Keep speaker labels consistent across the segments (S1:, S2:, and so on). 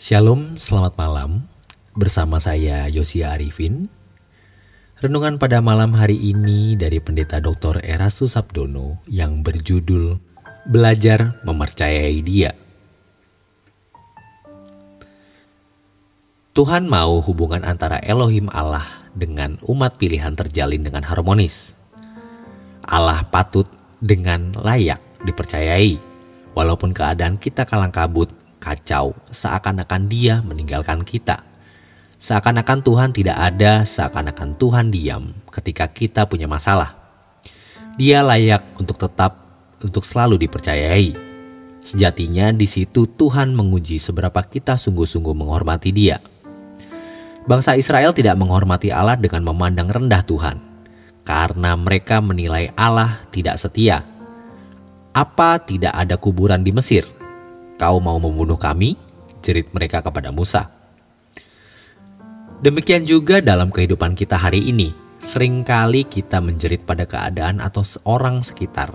S1: Shalom, selamat malam. Bersama saya Yosia Arifin. Renungan pada malam hari ini dari Pendeta Dr. Erastus Sabdono yang berjudul Belajar Mempercayai Dia. Tuhan mau hubungan antara Elohim Allah dengan umat pilihan terjalin dengan harmonis. Allah patut dengan layak dipercayai, walaupun keadaan kita kalang kabut, kacau, seakan-akan Dia meninggalkan kita. Seakan-akan Tuhan tidak ada, seakan-akan Tuhan diam ketika kita punya masalah. Dia layak untuk selalu dipercayai. Sejatinya di situ Tuhan menguji seberapa kita sungguh-sungguh menghormati Dia. Bangsa Israel tidak menghormati Allah dengan memandang rendah Tuhan, karena mereka menilai Allah tidak setia. Apa tidak ada kuburan di Mesir? Kau mau membunuh kami? Jerit mereka kepada Musa. Demikian juga dalam kehidupan kita hari ini. Seringkali kita menjerit pada keadaan atau orang sekitar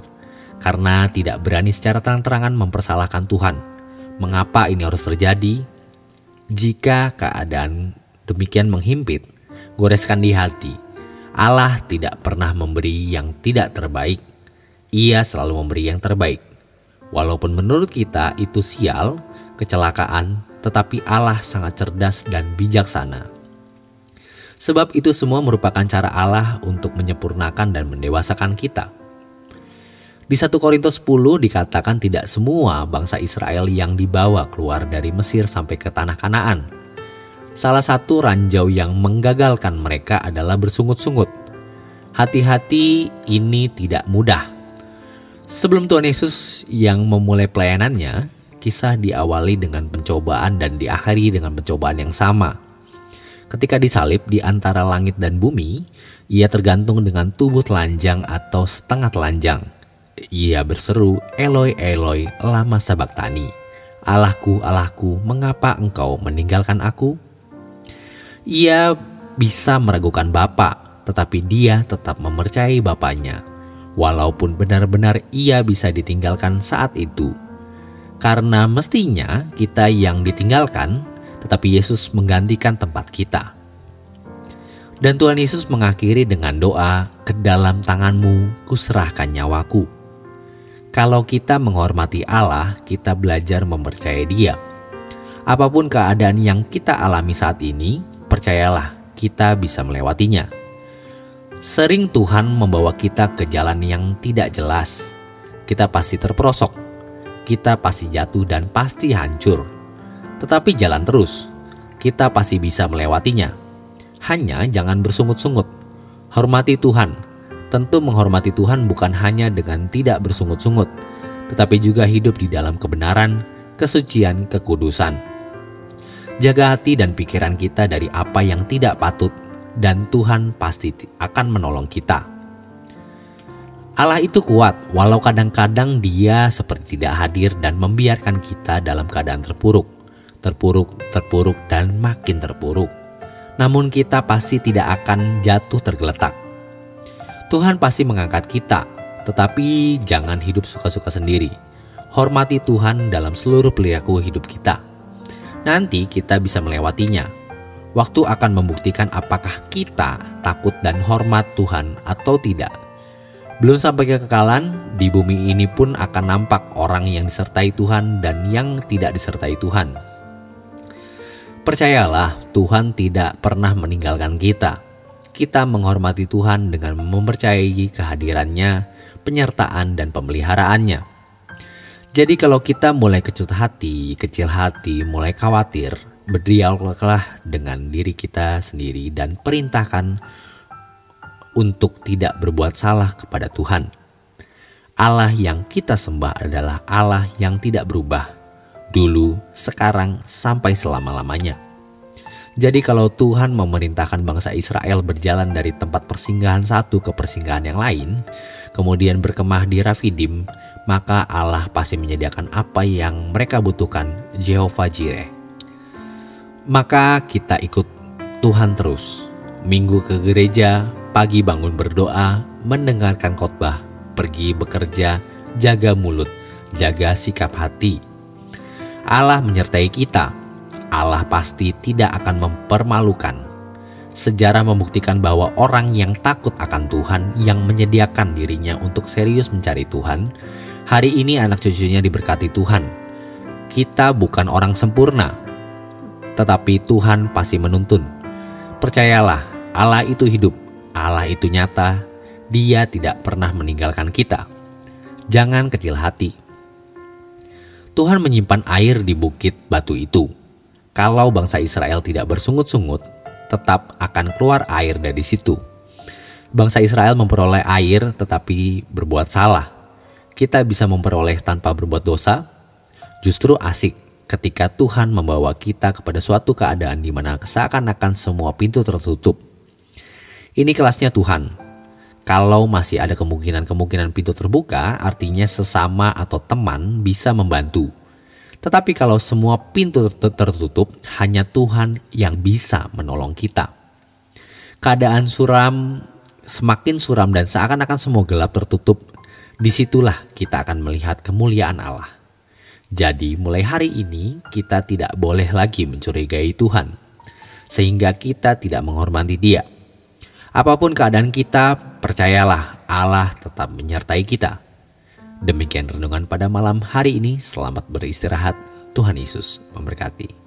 S1: karena tidak berani secara terang-terangan mempersalahkan Tuhan. Mengapa ini harus terjadi? Jika keadaan demikian menghimpit, goreskan di hati. Allah tidak pernah memberi yang tidak terbaik. Ia selalu memberi yang terbaik. Walaupun menurut kita itu sial, kecelakaan, tetapi Allah sangat cerdas dan bijaksana. Sebab itu semua merupakan cara Allah untuk menyempurnakan dan mendewasakan kita. Di 1 Korintus 10 dikatakan tidak semua bangsa Israel yang dibawa keluar dari Mesir sampai ke tanah Kanaan. Salah satu ranjau yang menggagalkan mereka adalah bersungut-sungut. Hati-hati, ini tidak mudah. Sebelum Tuhan Yesus yang memulai pelayanannya, kisah diawali dengan pencobaan dan diakhiri dengan pencobaan yang sama. Ketika disalib di antara langit dan bumi, ia tergantung dengan tubuh telanjang atau setengah telanjang. Ia berseru, Eloi, Eloi, lama sabachthani. Allahku, Allahku, mengapa engkau meninggalkan aku? Ia bisa meragukan Bapa, tetapi dia tetap mempercayai Bapanya. Walaupun benar-benar ia bisa ditinggalkan saat itu. Karena mestinya kita yang ditinggalkan, tetapi Yesus menggantikan tempat kita. Dan Tuhan Yesus mengakhiri dengan doa, ke dalam tanganmu kuserahkan nyawaku. Kalau kita menghormati Allah, kita belajar mempercayai Dia. Apapun keadaan yang kita alami saat ini, percayalah kita bisa melewatinya. Sering Tuhan membawa kita ke jalan yang tidak jelas. Kita pasti terperosok, kita pasti jatuh dan pasti hancur. Tetapi jalan terus, kita pasti bisa melewatinya. Hanya jangan bersungut-sungut. Hormati Tuhan. Tentu menghormati Tuhan bukan hanya dengan tidak bersungut-sungut, tetapi juga hidup di dalam kebenaran, kesucian, kekudusan. Jaga hati dan pikiran kita dari apa yang tidak patut, dan Tuhan pasti akan menolong kita. Allah itu kuat, walau kadang-kadang Dia seperti tidak hadir dan membiarkan kita dalam keadaan terpuruk, dan makin terpuruk. Namun kita pasti tidak akan jatuh tergeletak. Tuhan pasti mengangkat kita, tetapi jangan hidup suka-suka sendiri. Hormati Tuhan dalam seluruh perilaku hidup kita. Nanti kita bisa melewatinya. Waktu akan membuktikan apakah kita takut dan hormat Tuhan atau tidak. Belum sampai kekekalan, di bumi ini pun akan nampak orang yang disertai Tuhan dan yang tidak disertai Tuhan. Percayalah, Tuhan tidak pernah meninggalkan kita. Kita menghormati Tuhan dengan mempercayai kehadirannya, penyertaan dan pemeliharaannya. Jadi kalau kita mulai kecil hati, mulai khawatir, berdialoglah dengan diri kita sendiri dan perintahkan untuk tidak berbuat salah kepada Tuhan. Allah yang kita sembah adalah Allah yang tidak berubah, dulu, sekarang, sampai selama-lamanya. Jadi kalau Tuhan memerintahkan bangsa Israel berjalan dari tempat persinggahan satu ke persinggahan yang lain, kemudian berkemah di Rafidim, maka Allah pasti menyediakan apa yang mereka butuhkan, Jehovah Jireh. Maka kita ikut Tuhan terus. Minggu ke gereja, pagi bangun berdoa, mendengarkan khotbah, pergi bekerja, jaga mulut, jaga sikap hati. Allah menyertai kita. Allah pasti tidak akan mempermalukan. Sejarah membuktikan bahwa orang yang takut akan Tuhan, yang menyediakan dirinya untuk serius mencari Tuhan, hari ini anak cucunya diberkati Tuhan. Kita bukan orang sempurna, tetapi Tuhan pasti menuntun. Percayalah, Allah itu hidup, Allah itu nyata, Dia tidak pernah meninggalkan kita. Jangan kecil hati. Tuhan menyimpan air di bukit batu itu. Kalau bangsa Israel tidak bersungut-sungut, tetap akan keluar air dari situ. Bangsa Israel memperoleh air tetapi berbuat salah. Kita bisa memperoleh tanpa berbuat dosa. Justru asik ketika Tuhan membawa kita kepada suatu keadaan di mana seakan-akan semua pintu tertutup. Ini kelasnya Tuhan. Kalau masih ada kemungkinan pintu terbuka, artinya sesama atau teman bisa membantu. Tetapi kalau semua pintu tertutup, hanya Tuhan yang bisa menolong kita. Keadaan suram, semakin suram dan seakan-akan semua gelap tertutup, disitulah kita akan melihat kemuliaan Allah. Jadi mulai hari ini kita tidak boleh lagi mencurigai Tuhan, sehingga kita tidak menghormati Dia. Apapun keadaan kita, percayalah Allah tetap menyertai kita. Demikian renungan pada malam hari ini. Selamat beristirahat. Tuhan Yesus memberkati.